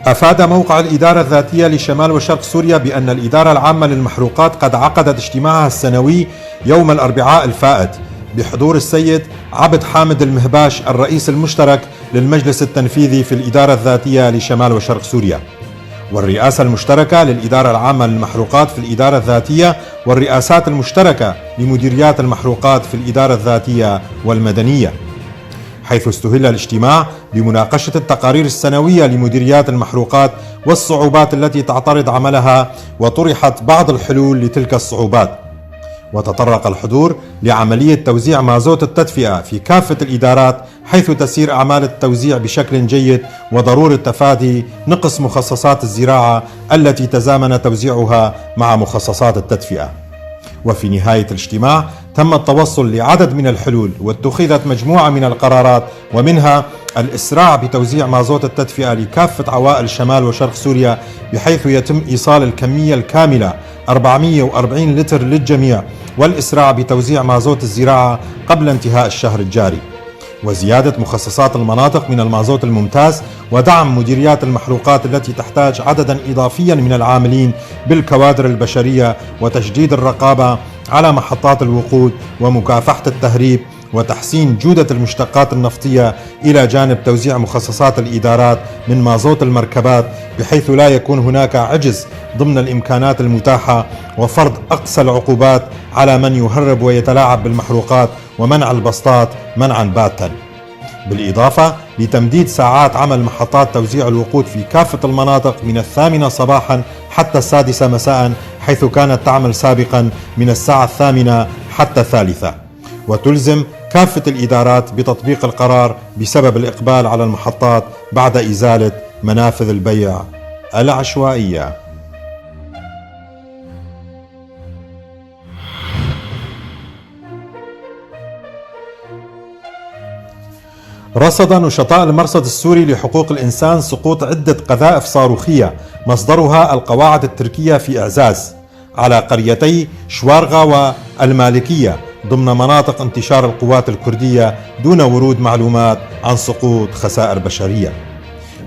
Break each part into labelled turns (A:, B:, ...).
A: أفاد موقع الإدارة الذاتية لشمال وشرق سوريا بأن الإدارة العامة للمحروقات قد عقدت اجتماعها السنوي يوم الأربعاء الفائت بحضور السيد عبد حامد المهباش الرئيس المشترك للمجلس التنفيذي في الإدارة الذاتية لشمال وشرق سوريا، والرئاسة المشتركة للإدارة العامة للمحروقات في الإدارة الذاتية، والرئاسات المشتركة لمديريات المحروقات في الإدارة الذاتية والمدنية، حيث استهل الاجتماع بمناقشة التقارير السنوية لمديريات المحروقات والصعوبات التي تعترض عملها، وطرحت بعض الحلول لتلك الصعوبات. وتطرق الحضور لعملية توزيع مازوت التدفئة في كافة الإدارات، حيث تسير أعمال التوزيع بشكل جيد، وضرورة تفادي نقص مخصصات الزراعة التي تزامن توزيعها مع مخصصات التدفئة. وفي نهاية الاجتماع تم التوصل لعدد من الحلول، واتخذت مجموعة من القرارات، ومنها الإسراع بتوزيع مازوت التدفئة لكافة عوائل شمال وشرق سوريا، بحيث يتم إيصال الكمية الكاملة 440 لتر للجميع، والإسراع بتوزيع مازوت الزراعة قبل انتهاء الشهر الجاري، وزيادة مخصصات المناطق من المازوت الممتاز، ودعم مديريات المحروقات التي تحتاج عددا إضافيا من العاملين بالكوادر البشرية، وتشديد الرقابة على محطات الوقود، ومكافحة التهريب، وتحسين جودة المشتقات النفطية، إلى جانب توزيع مخصصات الإدارات من مازوت المركبات بحيث لا يكون هناك عجز ضمن الإمكانات المتاحة، وفرض أقصى العقوبات على من يهرب ويتلاعب بالمحروقات، ومنع البسطات منعا باتا. بالإضافة لتمديد ساعات عمل محطات توزيع الوقود في كافة المناطق من 8 صباحا حتى 6 مساء، حيث كانت تعمل سابقا من 8 حتى 3. وتلزم كافة الإدارات بتطبيق القرار بسبب الإقبال على المحطات بعد إزالة منافذ البيع العشوائية. رصد نشطاء المرصد السوري لحقوق الإنسان سقوط عدة قذائف صاروخية مصدرها القواعد التركية في إعزاز على قريتي شوارغا والمالكية ضمن مناطق انتشار القوات الكردية، دون ورود معلومات عن سقوط خسائر بشرية.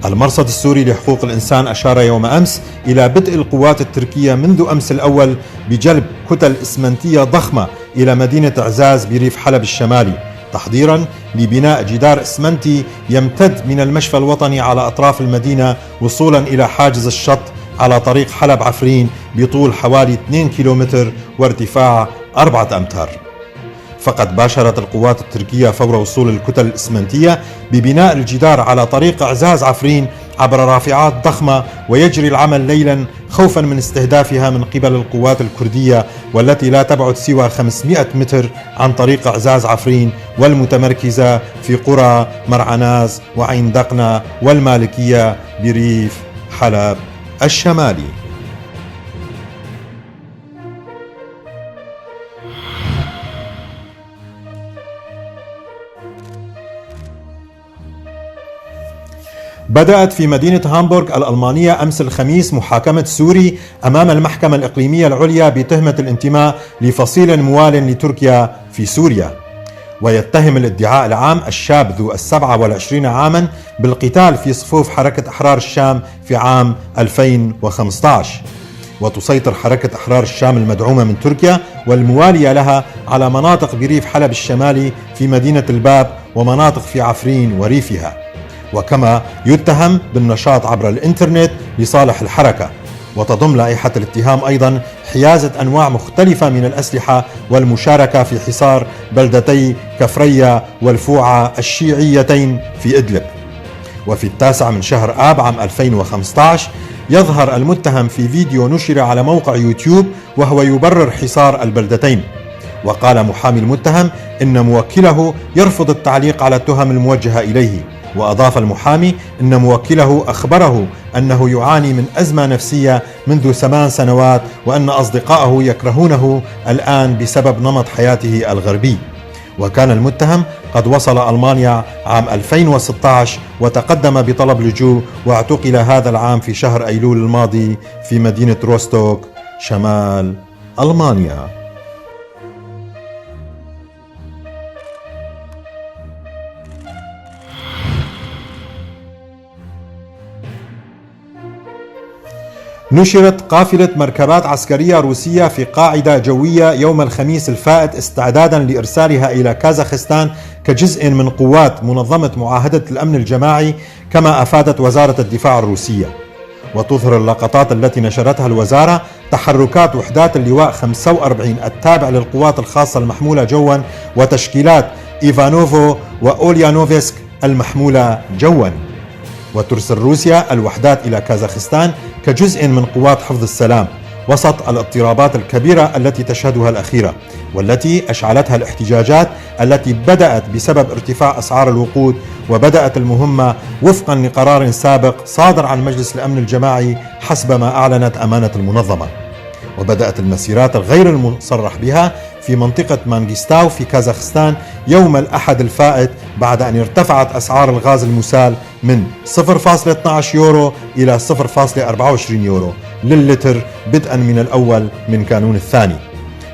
A: المرصد السوري لحقوق الإنسان أشار يوم أمس إلى بدء القوات التركية منذ أمس الأول بجلب كتل إسمنتية ضخمة إلى مدينة إعزاز بريف حلب الشمالي، تحضيرا لبناء جدار إسمنتي يمتد من المشفى الوطني على أطراف المدينة وصولا إلى حاجز الشط على طريق حلب عفرين بطول حوالي 2 كيلومتر وارتفاع 4 أمتار. فقد باشرت القوات التركية فور وصول الكتل الإسمنتية ببناء الجدار على طريق إعزاز عفرين عبر رافعات ضخمة، ويجري العمل ليلا خوفا من استهدافها من قبل القوات الكردية، والتي لا تبعد سوى 500 متر عن طريق إعزاز عفرين، والمتمركزة في قرى مرعناز وعين دقنة والمالكية بريف حلب الشمالي. بدأت في مدينة هامبورغ الألمانية أمس الخميس محاكمة سوري أمام المحكمة الإقليمية العليا بتهمة الانتماء لفصيل موال لتركيا في سوريا. ويتهم الادعاء العام الشاب ذو 27 عاما بالقتال في صفوف حركة أحرار الشام في عام 2015. وتسيطر حركة أحرار الشام المدعومة من تركيا والموالية لها على مناطق بريف حلب الشمالي في مدينة الباب، ومناطق في عفرين وريفها. وكما يتهم بالنشاط عبر الإنترنت لصالح الحركة. وتضم لائحة الاتهام أيضا حيازة أنواع مختلفة من الأسلحة والمشاركة في حصار بلدتي كفرية والفوعة الشيعيتين في إدلب. وفي 9 من شهر آب عام 2015 يظهر المتهم في فيديو نشر على موقع يوتيوب وهو يبرر حصار البلدتين. وقال محامي المتهم إن موكله يرفض التعليق على التهم الموجهة إليه. وأضاف المحامي أن موكله أخبره أنه يعاني من أزمة نفسية منذ 8 سنوات، وأن أصدقائه يكرهونه الآن بسبب نمط حياته الغربي. وكان المتهم قد وصل ألمانيا عام 2016 وتقدم بطلب لجوء، واعتقل هذا العام في شهر أيلول الماضي في مدينة روستوك شمال ألمانيا. نشرت قافلة مركبات عسكرية روسية في قاعدة جوية يوم الخميس الفائت استعدادا لإرسالها إلى كازاخستان كجزء من قوات منظمة معاهدة الأمن الجماعي، كما أفادت وزارة الدفاع الروسية. وتظهر اللقطات التي نشرتها الوزارة تحركات وحدات اللواء 45 التابع للقوات الخاصة المحمولة جوا وتشكيلات إيفانوفو وأوليانوفسك المحمولة جوا. وترسل روسيا الوحدات إلى كازاخستان كجزء من قوات حفظ السلام وسط الاضطرابات الكبيرة التي تشهدها الأخيرة، والتي أشعلتها الاحتجاجات التي بدأت بسبب ارتفاع أسعار الوقود، وبدأت المهمة وفقا لقرار سابق صادر عن مجلس الأمن الجماعي حسب ما أعلنت أمانة المنظمة. وبدأت المسيرات الغير المصرح بها في منطقة مانغيستاو في كازاخستان يوم الأحد الفائت، بعد أن ارتفعت أسعار الغاز المسال من 0.12 يورو إلى 0.24 يورو للتر بدءا من الأول من كانون الثاني.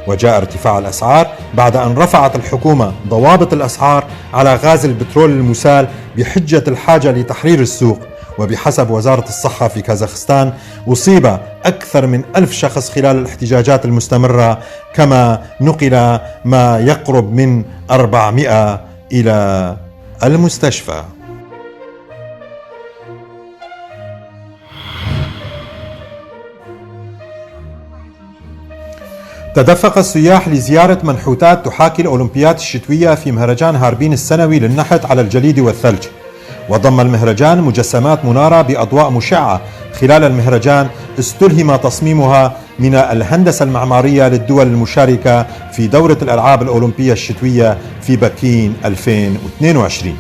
A: وجاء ارتفاع الأسعار بعد أن رفعت الحكومة ضوابط الأسعار على غاز البترول المسال بحجة الحاجة لتحرير السوق. وبحسب وزارة الصحة في كازاخستان أصيب أكثر من 1000 شخص خلال الاحتجاجات المستمرة، كما نقل ما يقرب من 400 إلى المستشفى. تدفق السياح لزيارة منحوتات تحاكي الأولمبياد الشتوية في مهرجان هاربين السنوي للنحت على الجليد والثلج. وضم المهرجان مجسمات منارة بأضواء مشعة. خلال المهرجان استلهم تصميمها من الهندسة المعمارية للدول المشاركة في دورة الألعاب الأولمبية الشتوية في بكين 2022.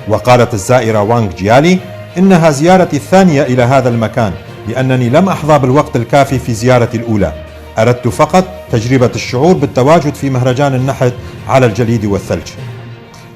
A: وقالت الزائرة وانغ جيالي: إنها زيارتي الثانية إلى هذا المكان، لأنني لم أحظى بالوقت الكافي في زيارتي الأولى. أردت فقط تجربة الشعور بالتواجد في مهرجان النحت على الجليد والثلج.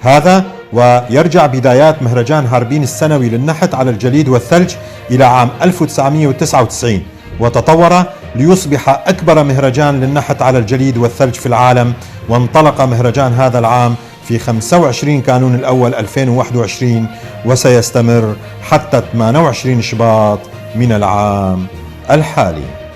A: هذا ويرجع بدايات مهرجان هاربين السنوي للنحت على الجليد والثلج إلى عام 1999، وتطور ليصبح أكبر مهرجان للنحت على الجليد والثلج في العالم. وانطلق مهرجان هذا العام في 25 كانون الأول 2021، وسيستمر حتى 28 شباط من العام الحالي.